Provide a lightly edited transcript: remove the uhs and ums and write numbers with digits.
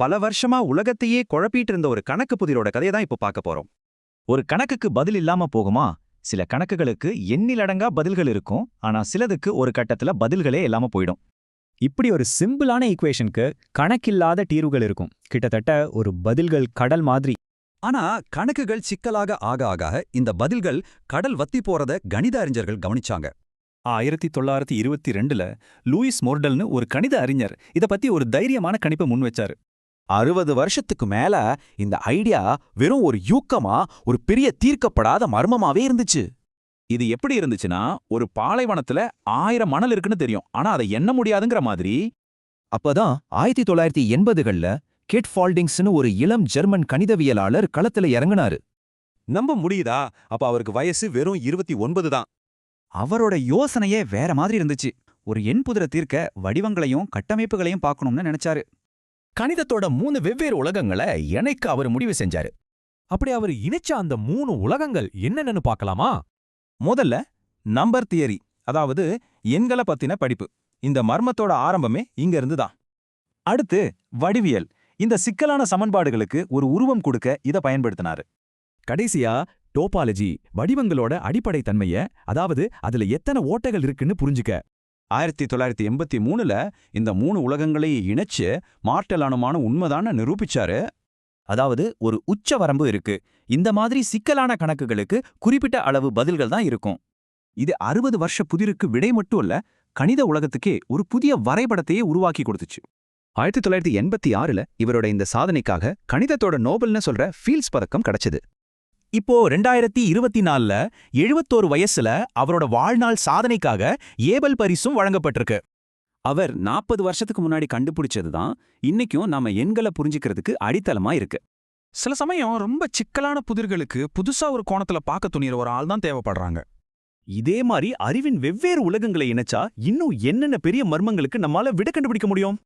பல வருஷமா உலகத்தையே குழப்பிட்டு இருந்த ஒரு கணக்கு புதிரோட கதையை தான் இப்போ பார்க்க போறோம். ஒரு கணக்குக்கு பதில் இல்லாம போகுமா? சில கணக்குகளுக்கு எண்ணிலடங்கா பதில்கள் இருக்கும், ஆனா சிலதுக்கு ஒரு கட்டத்துல பதில்களே இல்லாம போயிடும். இப்படி ஒரு சிம்பிளான ஈக்குவேஷனுக்கு கணக்கில்லாத தீர்வுகள் இருக்கும். கிட்டத்தட்ட ஒரு பதில்கள் கடல் மாதிரி. ஆனா கணக்குகள் சிக்கலாக ஆக ஆக இந்த பதில்கள் கடல் வத்தி போறத கணித அறிஞர்கள் கவனிச்சாங்க. 1922ல லூயிஸ் மோர்டல்னு ஒரு கணித அறிஞர் இத பத்தி ஒரு தைரியமான கணிப்பை முன் வச்சாரு. 60 வருஷத்துக்கு மேல இந்த ஐடியா வெறும் ஒரு யூக்கமா, ஒரு பெரிய தீர்க்கப்படாத மர்மமாவே இருந்துச்சு. இது எப்படி இருந்துச்சுன்னா, ஒரு பாலைவனத்துல 1000 மணல் இருக்குன்னு தெரியும், ஆனா அதை எண்ண முடியாதுங்கிற மாதிரி. அப்பதான் 1980கள்ல கெட் ஃபால்டிங்ஸ்னு ஒரு இளம் ஜெர்மன் கணிதவியலாளர் களத்துல இறங்குனாரு. நம்ப முடியுதா? அப்ப அவருக்கு வயசு வெறும் 29 தான். அவரோட யோசனையே வேற மாதிரி இருந்துச்சு. ஒரு எண் புதிரை தீர்க்க வடிவங்களையும் கட்டமைப்புகளையும் பார்க்கணும்னு நினைச்சாரு. கணிதத்தோட 3 வெவ்வேறு உலகங்களை இணைக்க அவர் முடிவு செஞ்சாரு. அப்படி அவர் இணைச்ச அந்த 3 உலகங்கள் என்னென்னு பார்க்கலாமா? முதல்ல நம்பர் தியரி, அதாவது எண்களை பத்தின படிப்பு. இந்த மர்மத்தோட ஆரம்பமே இங்க இருந்துதான். அடுத்து வடிவியல், இந்த சிக்கலான சமன்பாடுகளுக்கு ஒரு உருவம் கொடுக்க இத பயன்படுத்தினாரு. கடைசியா டோபாலஜி, வடிவங்களோட அடிப்படை தன்மைய, அதாவது அதுல எத்தனை ஓட்டைகள் இருக்குன்னு புரிஞ்சுக்க. 1983ல இந்த 3 உலகங்களையும் இணைச்சு மார்டல் அனுமானம் உண்மைதான நிரூபிச்சாரு. அதாவது ஒரு உச்ச வரம்பு இருக்கு. இந்த மாதிரி சிக்கலான கணக்குகளுக்கு குறிப்பிட்ட அளவு பதில்கள் தான் இருக்கும். இது 60 வருஷ புதிருக்கு விடை மட்டும் இல்ல, கணித உலகத்துக்கே ஒரு புதிய வரைபடத்தையே உருவாக்கி கொடுத்துச்சு. 1986ல இவரோட இந்த சாதனைக்காக கணிதத்தோட நோபல்னு சொல்ற ஃபீல்ட்ஸ் பதக்கம் கிடைச்சது. இப்போ 2024ல 71 வயசுல அவரோட வாழ்நாள் சாதனைக்காக ஏபல் பரிசும் வழங்கப்பட்டிருக்கு. அவர் 40 வருஷத்துக்கு முன்னாடி கண்டுபிடிச்சதுதான் இன்னைக்கும் நாம எண்களை புரிஞ்சுக்கிறதுக்கு அடித்தளமா இருக்கு. சில சமயம் ரொம்ப சிக்கலான புதிர்களுக்கு புதுசா ஒரு கோணத்துல பார்க்க துணிற ஒரு ஆள் தான் தேவைப்படுறாங்க. இதே மாதிரி அறிவின் வெவ்வேறு உலகங்களை இணைச்சா இன்னும் என்னென்ன பெரிய மர்மங்களுக்கு நம்மால விட கண்டுபிடிக்க முடியும்.